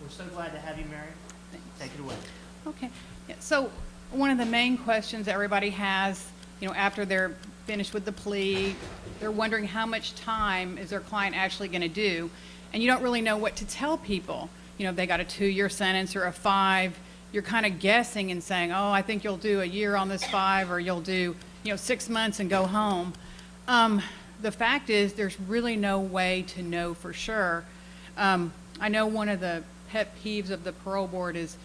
We're so glad to have you, Mary. Take it away. Okay. Yeah, so one of the main questions everybody has, after they're finished with the plea, they're wondering how much time is their client actually going to do, and you don't really know what to tell people. If they got a 2-year sentence or a 5, you're kind of guessing and saying, oh, I think you'll do a year on this 5, or you'll do 6 months and go home. The fact is there's really no way to know for sure. I know one of the pet peeves of the parole board is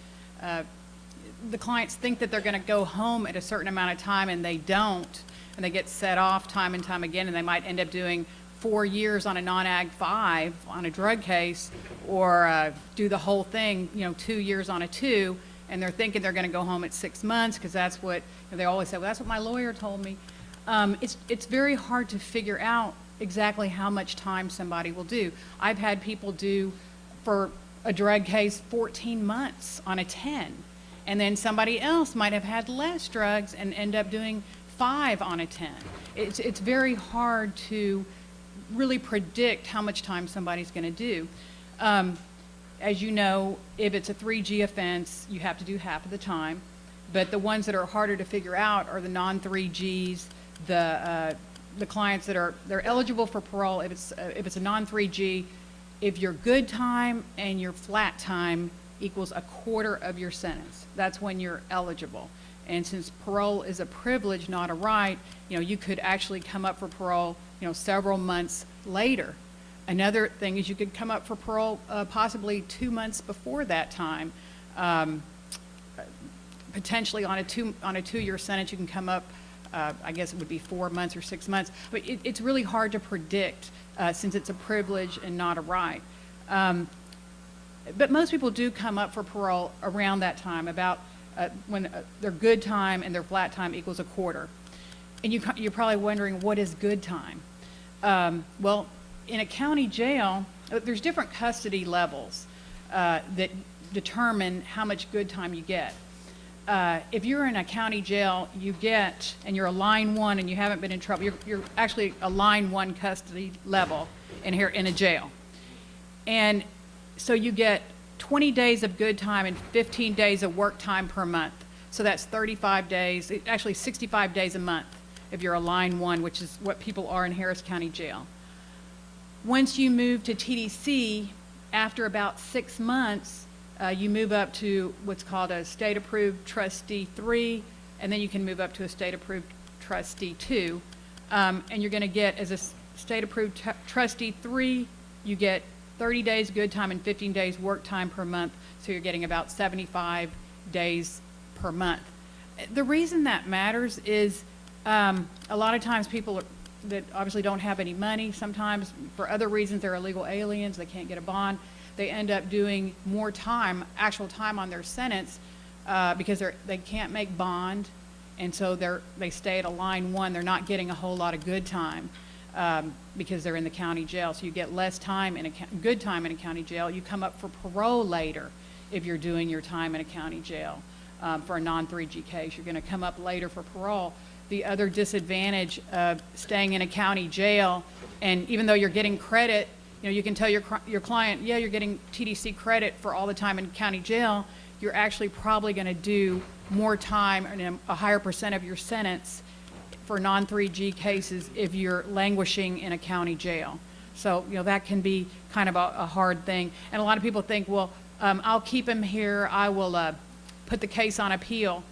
the clients think that they're going to go home at a certain amount of time, and they don't, and they get set off time and time again, and they might end up doing 4 years on a non-ag 5 on a drug case, or do the whole thing, 2 years on a 2, and they're thinking they're going to go home at 6 months because that's what they always say. Well, that's what my lawyer told me. It's very hard to figure out exactly how much time somebody will do. I've had people do for a drug case 14 months on a 10, and then somebody else might have had less drugs and end up doing 5 on a 10. It's very hard to really predict how much time somebody's going to do. As you know, if it's a 3G offense, you have to do half of the time, but the ones that are harder to figure out are the non-3Gs, the clients that they're eligible for parole. If it's a non-3G, if your good time and your flat time equals a quarter of your sentence, that's when you're eligible. And since parole is a privilege, not a right, you could actually come up for parole, several months later. Another thing is you could come up for parole possibly 2 months before that time. Potentially on a 2-year sentence, you can come up. I guess it would be 4 months or 6 months, but it's really hard to predict since it's a privilege and not a right. But most people do come up for parole around that time, about when their good time and their flat time equals a quarter. And you're probably wondering, what is good time? Well, in a county jail, there's different custody levels that determine how much good time you get. If you're in a county jail, and you're a line 1 and you haven't been in trouble, you're actually a line 1 custody level in a jail. And so you get 20 days of good time and 15 days of work time per month. So that's 35 days, actually 65 days a month if you're a line 1, which is what people are in Harris County Jail. Once you move to TDC, after about 6 months, you move up to what's called a state-approved trustee 3, and then you can move up to a state-approved trustee 2. And you're going to get, as a state-approved trustee 3, you get 30 days good time and 15 days work time per month, so you're getting about 75 days per month. The reason that matters is a lot of times people that obviously don't have any money, sometimes for other reasons they're illegal aliens, they can't get a bond, they end up doing more time, actual time on their sentence because they can't make bond, and so they stay at a line 1. They're not getting a whole lot of good time because they're in the county jail. So you get less time good time in a county jail. You come up for parole later if you're doing your time in a county jail. For a non-3G case, you're going to come up later for parole. The other disadvantage of staying in a county jail, and even though you're getting credit, you can tell your client, yeah, you're getting TDC credit for all the time in county jail, you're actually probably going to do more time and a higher percent of your sentence for non-3G cases if you're languishing in a county jail. So, that can be kind of a hard thing. And a lot of people think, well, I'll keep him here, I will put the case on appeal.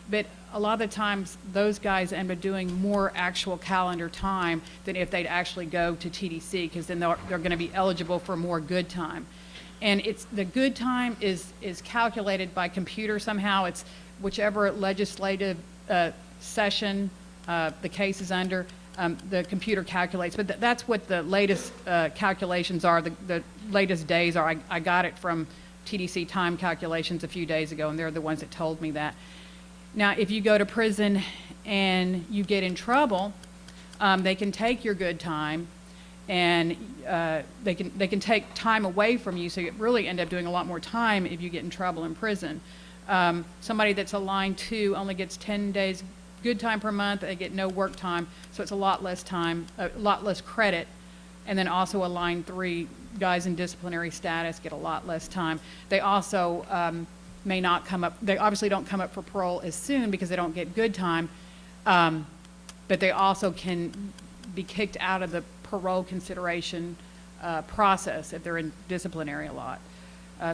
But a lot of the times those guys end up doing more actual calendar time than if they'd actually go to TDC, because then they're going to be eligible for more good time. And the good time is calculated by computer somehow. It's whichever legislative session the case is under, the computer calculates. But that's what the latest calculations are, the latest days are. I got it from TDC time calculations a few days ago, and they're the ones that told me that. Now, if you go to prison and you get in trouble, they can take your good time, and they can take time away from you, so you really end up doing a lot more time if you get in trouble in prison. Somebody that's a line 2 only gets 10 days good time per month. They get no work time, so it's a lot less time, a lot less credit. And then also a line 3 guys in disciplinary status get a lot less time. They also may not come up, they obviously don't come up for parole as soon because they don't get good time, but they also can be kicked out of the parole consideration process if they're in disciplinary a lot.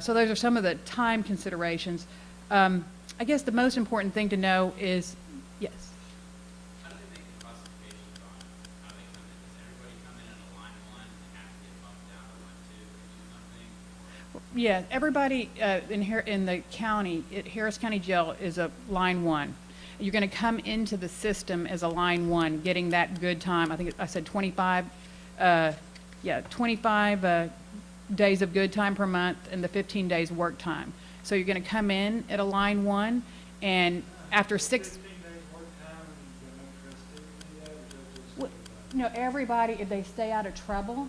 So those are some of the time considerations. I guess the most important thing to know is, yes? How do they make the classifications on how they come in? Does everybody come in at a line one and have to get bumped down to line two or do something? Yeah, everybody in the county, Harris County Jail is a line one. You're going to come into the system as a line one, getting that good time. I think I said 25, 25 days of good time per month and the 15 days work time. So you're going to come in at a line one, and after 6. 15 days work time, and you got no trustee, No, everybody, if they stay out of trouble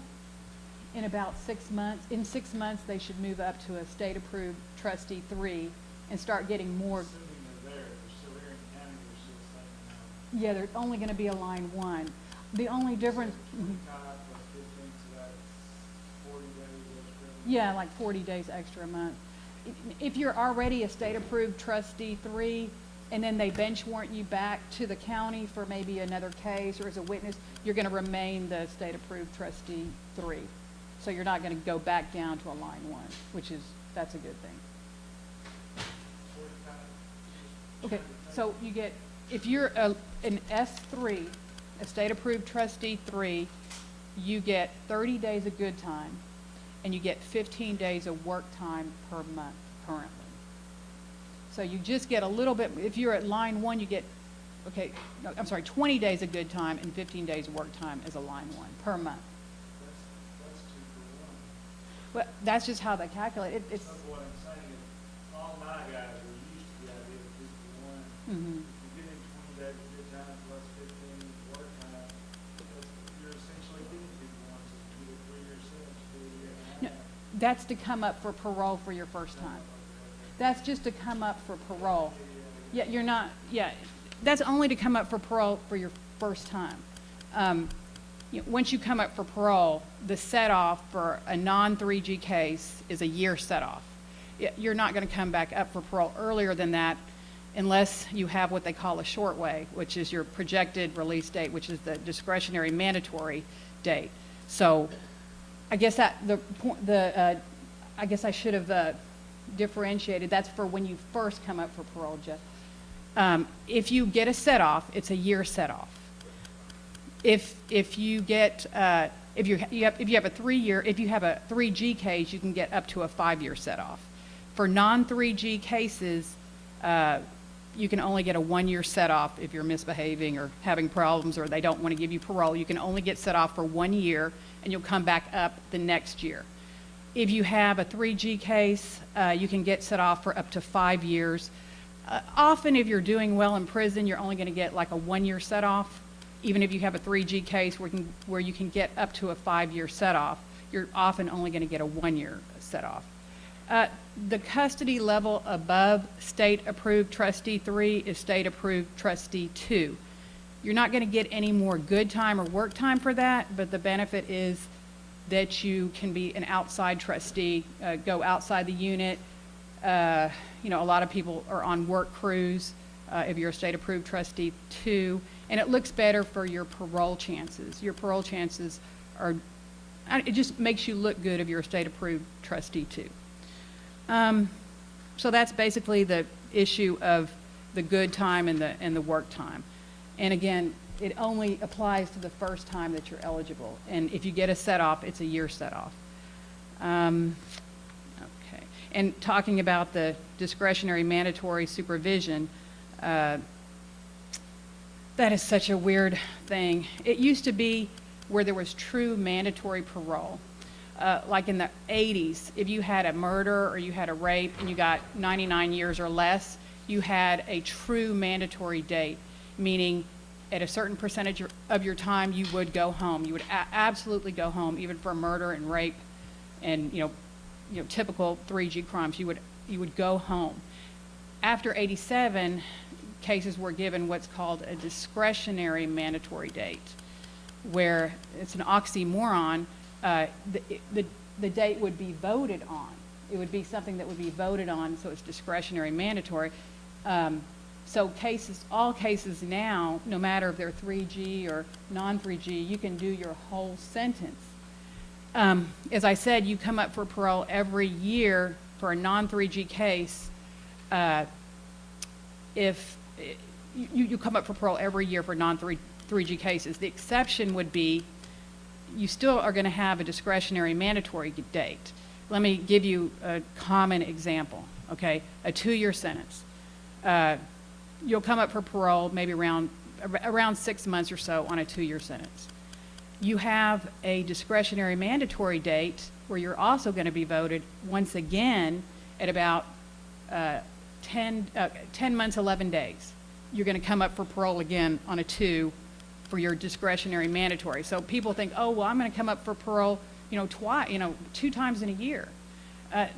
in about 6 months, in 6 months they should move up to a state-approved trustee 3 and start getting more. assuming they're there, if they're still here in the county, they're still staying out. Yeah, they're only going to be a line one. The only difference. 25 plus 15, so that's 40 days extra. Yeah, like 40 days extra a month. If you're already a state-approved trustee 3, and then they bench warrant you back to the county for maybe another case or as a witness, you're going to remain the state-approved trustee 3. So you're not going to go back down to a line 1, that's a good thing. 45. Okay, so you get, if you're an S3, a state-approved trustee 3, you get 30 days of good time, and you get 15 days of work time per month currently. So you just get a little bit, if you're at line 1, you get, 20 days of good time and 15 days of work time as a line 1 per month. That's 2 for 1. Well, that's just how they calculate it. It's, That's what I'm saying, is all my guys were used to the idea of 2 for 1. mhm. If you get in 20 days of good time plus 15 work time, you're essentially getting 2 for 1, so you get a 3-year sentence, 2 year and a No, half. that's to come up for parole for your first time. That's just to come up for parole. Yeah, you're not, that's only to come up for parole for your first time. Once you come up for parole, the set-off for a non-3G case is a year set-off. You're not going to come back up for parole earlier than that unless you have what they call a short way, which is your projected release date, which is the discretionary mandatory date. So I guess I guess I should have differentiated. That's for when you first come up for parole, Jeff. If you get a set-off, it's a year set-off. If you get if you have a 3-year, if you have a 3G case, you can get up to a 5-year set-off. For non-3G cases, you can only get a 1-year set-off if you're misbehaving or having problems or they don't want to give you parole. You can only get set off for 1 year, and you'll come back up the next year. If you have a 3G case, you can get set off for up to 5 years. Often, if you're doing well in prison, you're only going to get like a 1-year set off. Even if you have a 3G case where you can get up to a 5-year set off, you're often only going to get a 1-year set off. The custody level above state-approved trustee 3 is state-approved trustee 2. You're not going to get any more good time or work time for that, but the benefit is that you can be an outside trustee, go outside the unit. A lot of people are on work crews if you're a state-approved trustee 2, and it looks better for your parole chances. Your parole chances are, it just makes you look good if you're a state-approved trustee 2. So that's basically the issue of the good time and the work time. And again, it only applies to the first time that you're eligible. And if you get a set-off, it's a year set-off. Okay. And talking about the discretionary mandatory supervision, that is such a weird thing. It used to be where there was true mandatory parole. Like in the 80s, if you had a murder or you had a rape and you got 99 years or less, you had a true mandatory date, meaning at a certain percentage of your time you would go home. You would absolutely go home, even for murder and rape and typical 3G crimes. You would go home. After 87, cases were given what's called a discretionary mandatory date, where it's an oxymoron. the date would be voted on. It would be something that would be voted on, so it's discretionary, mandatory. So all cases now, no matter if they're 3G or non-3G, you can do your whole sentence. As I said, you come up for parole every year for a non-3G case. If you come up for parole every year for non-3G cases, the exception would be you still are going to have a discretionary mandatory date. Let me give you a common example, okay? A 2-year sentence. You'll come up for parole maybe around 6 months or so on a 2-year sentence. You have a discretionary mandatory date where you're also going to be voted once again at about 10 months, 11 days. You're going to come up for parole again on a 2 for your discretionary mandatory. So people think, oh, well, I'm going to come up for parole, twice, 2 times in a year.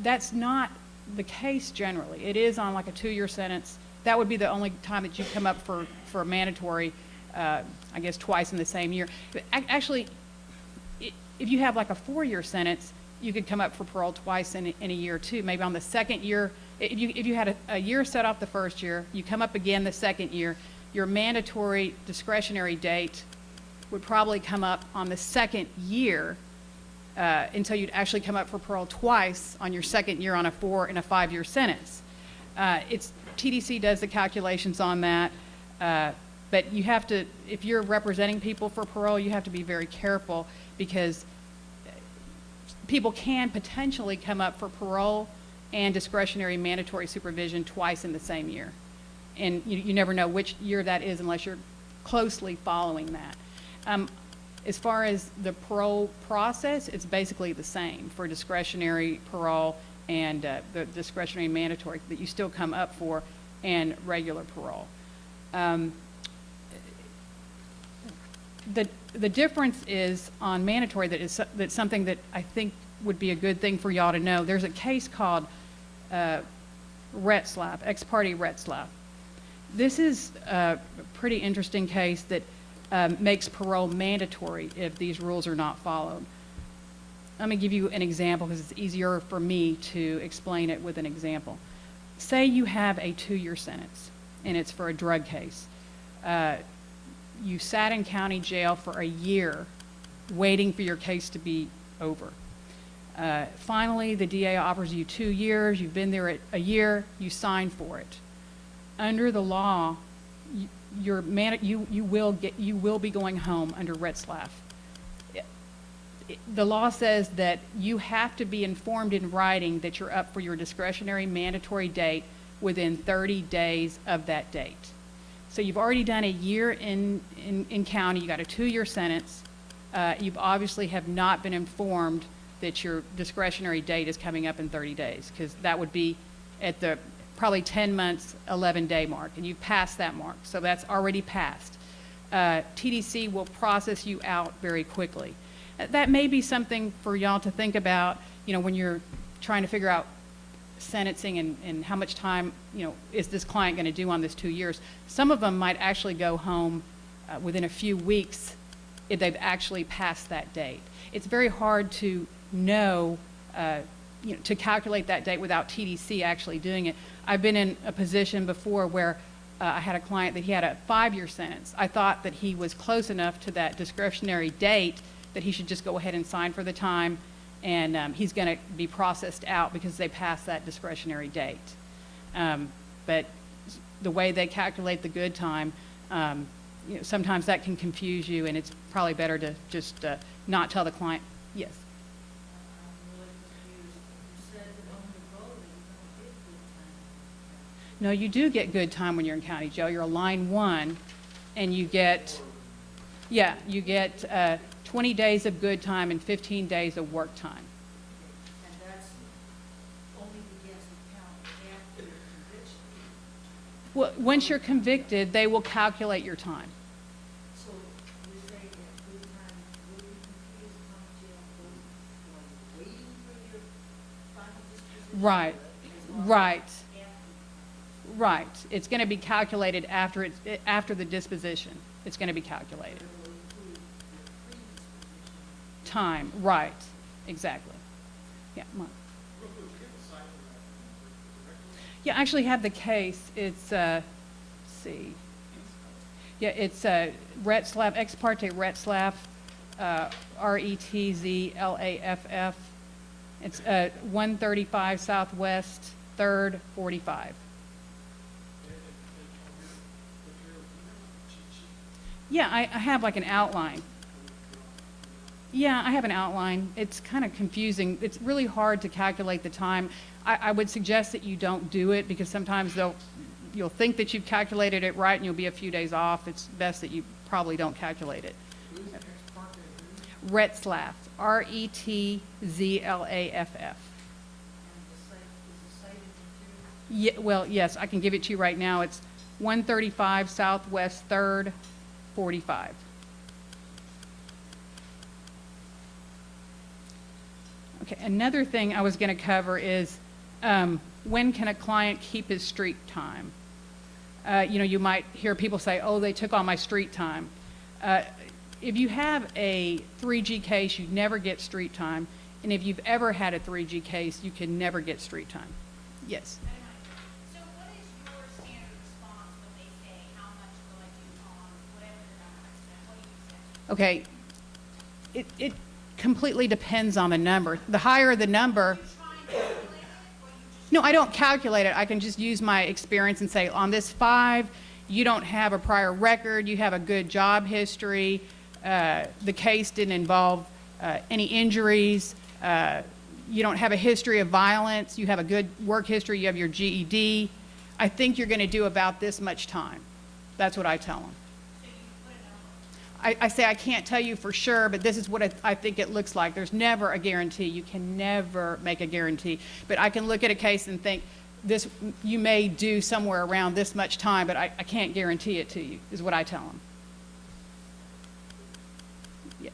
That's not the case generally. It is on like a 2-year sentence. That would be the only time that you come up for a mandatory, I guess twice in the same year. But actually, if you have like a 4-year sentence, you could come up for parole twice in a year too. Maybe on the second year, if you had a year set off the first year, you come up again the second year, your mandatory discretionary date would probably come up on the second year until you'd actually come up for parole twice on your second year on a 4 and a 5-year sentence. TDC does the calculations on that, but you have to, if you're representing people for parole, you have to be very careful because people can potentially come up for parole and discretionary mandatory supervision twice in the same year. And you never know which year that is unless you're closely following that. As far as the parole process, it's basically the same for discretionary parole and the discretionary mandatory that you still come up for and regular parole. The difference is on mandatory that's something that I think would be a good thing for y'all to know. There's a case called Retzlaff, ex parte Retzlaff. This is a pretty interesting case that makes parole mandatory if these rules are not followed. Let me give you an example because it's easier for me to explain it with an example. Say you have a 2-year sentence and it's for a drug case. You sat in county jail for a year waiting for your case to be over. Finally, the DA offers you 2 years, you've been there a year, you sign for it. Under the law, you will be going home under Retzlaff. The law says that you have to be informed in writing that you're up for your discretionary mandatory date within 30 days of that date. So you've already done a year in county, you got a 2-year sentence. You've obviously have not been informed that your discretionary date is coming up in 30 days because that would be at the probably 10 months, 11-day mark, and you've passed that mark, so that's already passed. TDC will process you out very quickly. That may be something for y'all to think about, when you're trying to figure out sentencing and how much time, is this client going to do on this 2 years. Some of them might actually go home within a few weeks if they've actually passed that date. It's very hard to know, to calculate that date without TDC actually doing it. I've been in a position before where I had a client that he had a 5-year sentence. I thought that he was close enough to that discretionary date that he should just go ahead and sign for the time, and he's going to be processed out because they passed that discretionary date. But the way they calculate the good time, sometimes that can confuse you, and it's probably better to just not tell the client. Yes. No, you do get good time when you're in county jail. You're a line 1, and you get, 20 days of good time and 15 days of work time. And that's only begins to count after your conviction. Well, once you're convicted, they will calculate your time. So you're saying that good time, will you be county jail while you're waiting for your final disposition? Right, As long as right. after. Right. It's going to be calculated after the disposition. It's going to be calculated. It will include your pre-disposition. Time, right, exactly. Yeah, yeah, I actually have the case. It's, let's see. Yeah, it's Retzlaff, ex parte Retzlaff, Retzlaff. It's 135 Southwest 3rd, 45. Yeah, I have like an outline. Yeah, I have an outline. It's kind of confusing. It's really hard to calculate the time. I would suggest that you don't do it because sometimes you'll think that you've calculated it right and you'll be a few days off. It's best that you probably don't calculate it. Retzlaff, Retzlaff. And the site, is the site in the Yeah, well, yes, I can give it to you right now. It's 135 Southwest 3rd, 45. Okay, another thing I was going to cover is when can a client keep his street time? You know, you might hear people say, oh, they took all my street time. If you have a 3G case, you never get street time. And if you've ever had a 3G case, you can never get street time. Yes. So what is your standard response when they say, how much will I do on whatever the number is? What do you say? Okay, it completely depends on the number. The higher the number, You try and calculate it, or you just? no, I don't calculate it. I can just use my experience and say, on this 5, you don't have a prior record, you have a good job history, the case didn't involve any injuries, you don't have a history of violence, you have a good work history, you have your GED. I think you're going to do about this much time. That's what I tell them. So you put a number. I say I can't tell you for sure, but this is what I think it looks like. There's never a guarantee. You can never make a guarantee. But I can look at a case and think, this you may do somewhere around this much time, but I can't guarantee it to you, is what I tell them. Yeah.